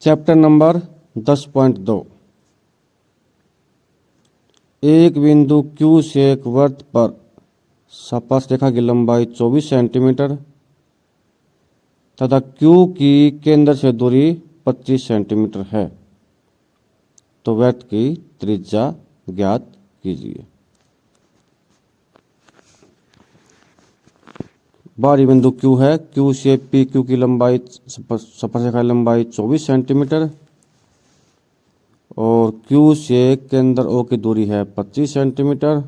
Chapter number 10.2। एक बिंदु Q से एक वृत्त पर स्पर्शरेखा की लंबाई 24 सेंटीमीटर तथा Q की केंद्र से दूरी 25 सेंटीमीटर है, तो वृत्त की त्रिज्या ज्ञात कीजिए। बाहरी बिंदु Q है। Q से PQ की लंबाई स्पर्शरेखा की लंबाई 24 सेंटीमीटर और Q से केंद्र O की दूरी है 25 सेंटीमीटर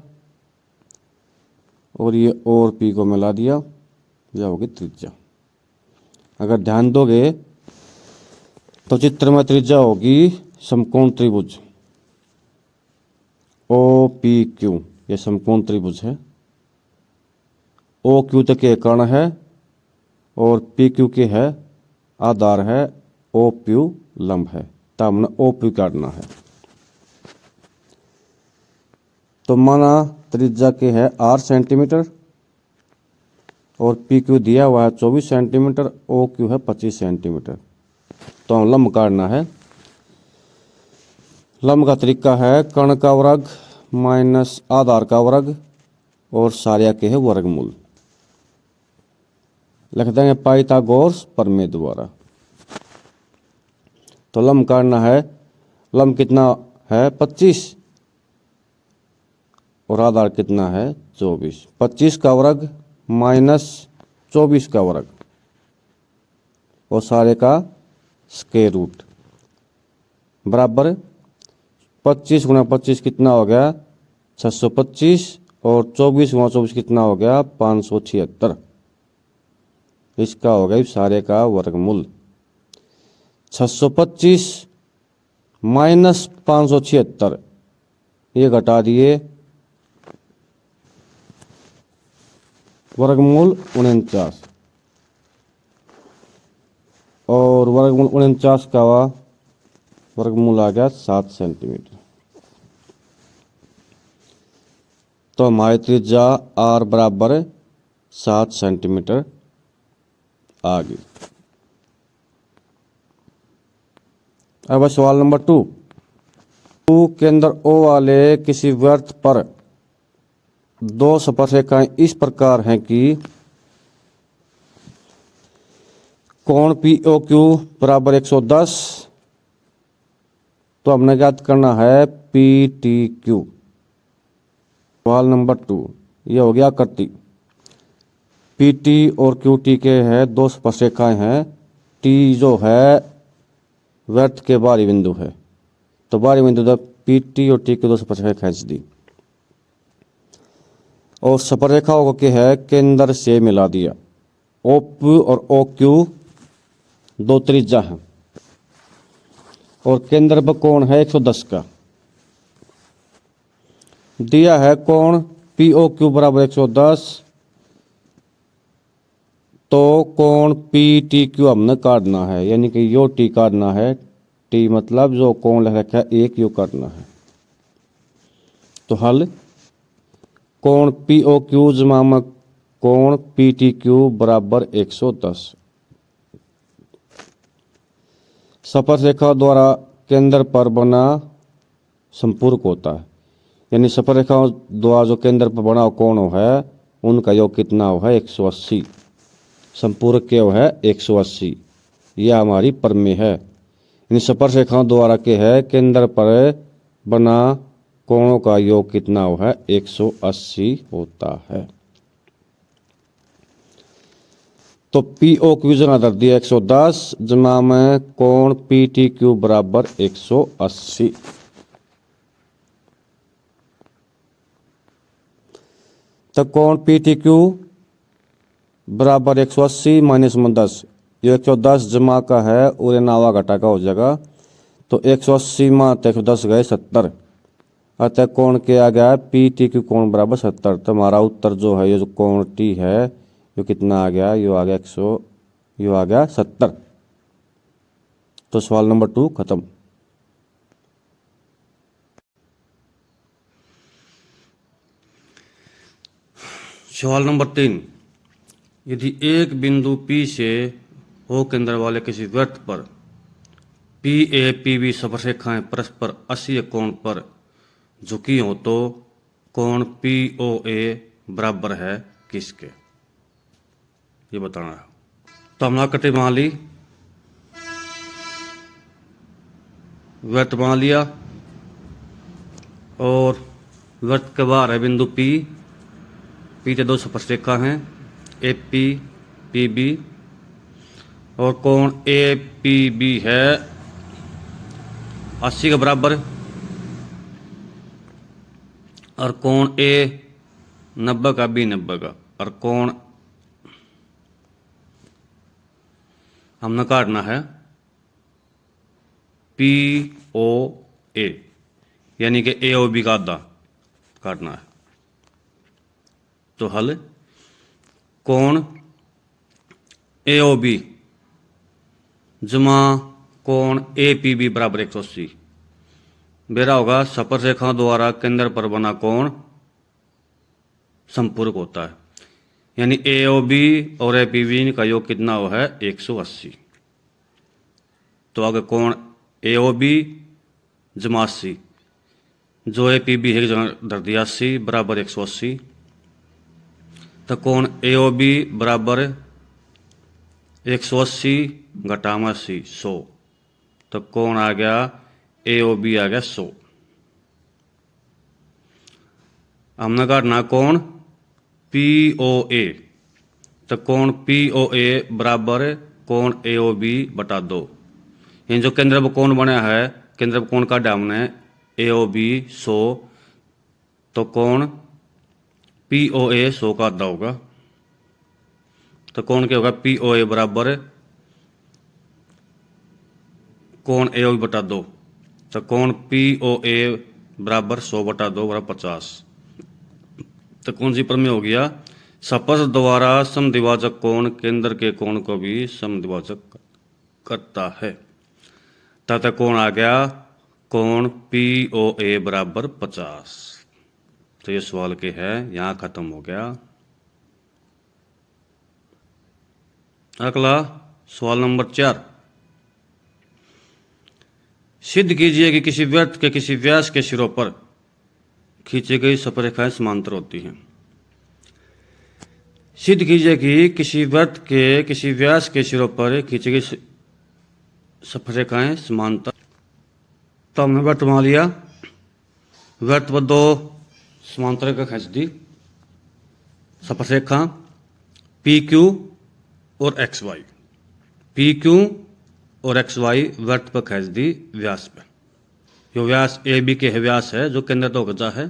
और ये और P को मिला दिया, यह होगी त्रिज्या। अगर ध्यान दोगे तो चित्र में त्रिज्या होगी समकोण त्रिभुज OPQ। ये समकोण त्रिभुज है। OQ तक के कर्ण है और PQ के है आधार है, OQ लंब है, तब हमने OP काटना है। तो माना त्रिज्या के है 8 सेंटीमीटर और PQ दिया हुआ है 24 सेंटीमीटर, OQ है 25 सेंटीमीटर। तो हम लंब काटना है। लंब का तरीका है कर्ण का वर्ग माइनस आधार का वर्ग और सारिया के है वर्गमूल। लिख देंगे पाइथागोरस प्रमेय द्वारा। तो लंब काटना है। लंब कितना है 25 और आधार कितना है 24। 25 का वर्ग माइनस 24 का वर्ग और सारे का स्क्वायर रूट बराबर 25 गुणा 25 कितना हो गया 625 और 24 गुणा 24 कितना हो गया 576। इसका हो गया सारे का वर्गमूल। 625 माइनस 576 ये घटा दिए, वर्गमूल 49 और वर्गमूल 49 का वर्गमूल आ गया 7 सेंटीमीटर। तो हमारी त्रिज्या R बराबर 7 सेंटीमीटर आ गई। अब सवाल नंबर 2। केंद्र O वाले किसी वृत्त पर दो स्पर्शरेखाएं इस प्रकार हैं कि कोण POQ बराबर 110। तो हमने ज्ञात करना है PTQ। सवाल नंबर 2 यह हो गया आकृति। PT और QT के है दो स्पर्शरेखाएं हैं। T जो है वृत्त के बाहरी बिंदु है, तो बाहरी बिंदु तक PT और T के दो स्पर्शरेखा खींच दी और स्पर्शरेखाओं के है केंद्र से मिला दिया। OP और OQ दो त्रिज्या है और केंद्र पर कोण है 110 का। दिया है कोण POQ बराबर 110, तो कोण PTQ हमने काटना है, यानी कि यो T काटना है। T मतलब जो कोण लिख रखा है एक यो काटना है। तो हल कोण POQ जमा में कोण PTQ बराबर 110। स्पर्शरेखा द्वारा केंद्र पर बना संपूरक होता है, यानी स्पर्शरेखाओं द्वारा जो केंद्र पर बना कोण है उनका योग कितना हो है 180। संपूरक के है 180। यह हमारी प्रमेय है। इन स्पर्शरेखाओं द्वारा के है केंद्र पर बना कोणों का योग कितना हो है 180 होता है। तो POQ जमा कर दिया 110 जमा में कोण PTQ बराबर 180। तो कोण PTQ बराबर 180 माइनस 10। ये 110 जमा का है और नावा घटा का हो जाएगा। तो 180 में 110 गए 70। अतः कोण के आ गया PTQ कोण बराबर 70। तो हमारा उत्तर जो है ये जो कोण T है ये कितना आ गया, ये आ गया 100, ये आ गया 70। तो सवाल नंबर 2 खत्म। सवाल नंबर 3। यदि एक बिंदु P से O केंद्र वाले किसी वृत्त पर पी ए पी बी सफररेखाएं परस्पर 80 कोण पर झुकी हो तो कोण पी ओ ए बराबर है किसके, ये बताना है। तो हमने आकृति मान ली, वृत्त मान लिया और वृत्त के बाहर है बिंदु पी, पी के दो स्पर्शरेखा हैं ए पी पी बी, और कोण ए पी बी है 80 के बराबर, और कोण ए 90 का, बी 90 का, और कोण हमने काटना है पी ओ ए, यानी कि ए ओ बी का आधा काटना है। तो हल कोण ए ओ बी जमा कोण ए पी बी बराबर 180 मेरा होगा स्पर्श रेखा द्वारा केंद्र पर बना कोण संपूरक होता है, यानी ए ओ बी और ए पी बी का योग कितना हो है 180। तो आगे कोण ए ओ बी जमा 80, जो ए पी बी है धर दिया 80 बराबर 180, तो कोण ए ओ बी बराबर 180 घटामा 80 100, तो कोण आ गया ए ओ बी आ गया 100। हमने काटना कोण पी ओ ए, तो कोण पी ओ ए बराबर कोण ए ओ बी बटा 2, यानी जो केंद्र पर कोण बना है, केंद्र पर कोण काटा हमने ए ओ बी 100, तो कोण पी ओ ए 100 का आधा होगा, तो कोण क्या होगा पी ओ ए बराबर कोण ए ओ बी बटा 2, तो कोण पी ओ ए बराबर 100 बटा 2 बराबर 50। तो कौन सी प्रमेय हो गया, स्पर्श द्वारा समद्विभाजक कोण केंद्र के कोण को भी समद्विभाजक करता है, तथा कोण आ गया कोण पी ओ ए बराबर 50। तो ये सवाल के है, यहां खत्म हो गया। अगला सवाल नंबर 4, सिद्ध कीजिए कि किसी वृत्त के किसी व्यास के सिरों पर खींची गई स्पर्शरेखाएं समांतर होती हैं। सिद्ध कीजिए कि किसी वृत्त के किसी व्यास के सिरों पर खींची गई स्पर्शरेखाएं समांतर। तो हमने वृत्त मान लिया, वृत्त पर दो समांतर रेखा खींच दी, स्पर्शरेखा पी क्यू और एक्स वाई, पी क्यू और एक्स वाई वृत्त पर खींच दी व्यास पर। जो व्यास ए बी के व्यास है जो केंद्र तो गजा है,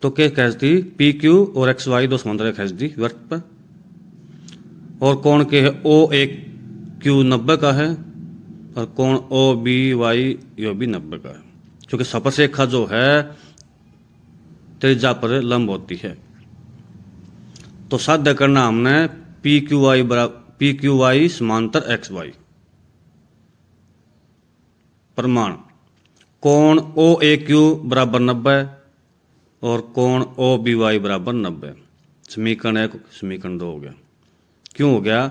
तो क्या खींच दी पी क्यू और एक्स वाई दो समांतर रेखा खींच दी वृत्त पर, और कोण के है ओ ए क्यू 90 का है और कोण ओ बी वाई यो भी 90 का है, क्योंकि स्पर्शरेखा जो है त्रिज्या पर लंब होती है। तो साध्य करना हमने पी क्यू वाई समांतर एक्स वाई। प्रमाण कोण ओ ए क्यू बराबर 90 और कोण ओ बी वाई बराबर 90। समीकरण 1 समीकरण 2 हो गया। क्यों हो गया?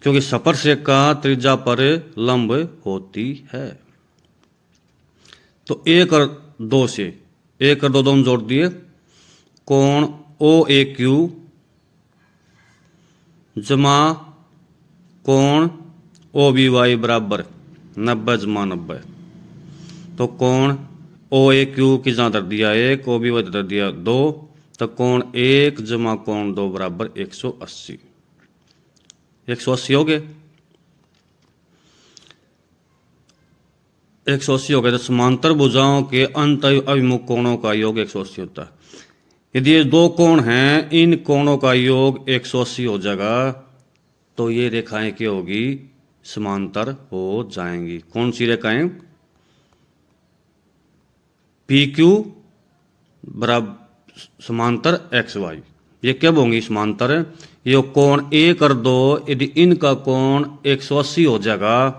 क्योंकि स्पर्शरेखा त्रिज्या पर लंब होती है। तो 1 और 2 से 1 और 2 दोनों जोड़ दिए, कोण ओ ए क्यू जमा कोण ओ बी वाई बराबर 90 जमा 90। तो कोण ओ ए क्यू की जहाँ धर दिया 1, ओ बी वाई धर दिया 2, तो कोण 1 जमा कोण 2 बराबर 180। 180 हो गए। 180 हो गए। तो समांतर भुजाओं के अंत अभिमुख कोणों का योग 180 होता है। यदि ये दो कोण हैं, इन कोणों का योग 180 हो जाएगा, तो ये रेखाएं क्या होगी? समांतर हो जाएंगी। कौन सी रेखाएं? पी क्यू बराबर समांतर एक्स वाई, ये कब होंगी समांतर? ये कोण 1 और 2 यदि इनका कोण 180 हो जाएगा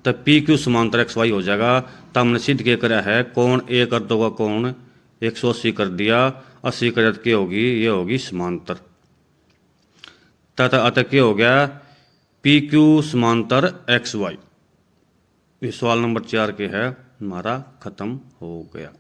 तो पी क्यू समांतर एक्स वाई हो जाएगा। तब हमने सिद्ध क्या करा है? कोण 1 और 2 का कोण 180 कर दिया, 80 कर क्या होगी? ये होगी समांतर। तथा अतः क्या हो गया? पी क्यू समांतर एक्स वाई। ये सवाल नंबर 4 के है हमारा खत्म हो गया।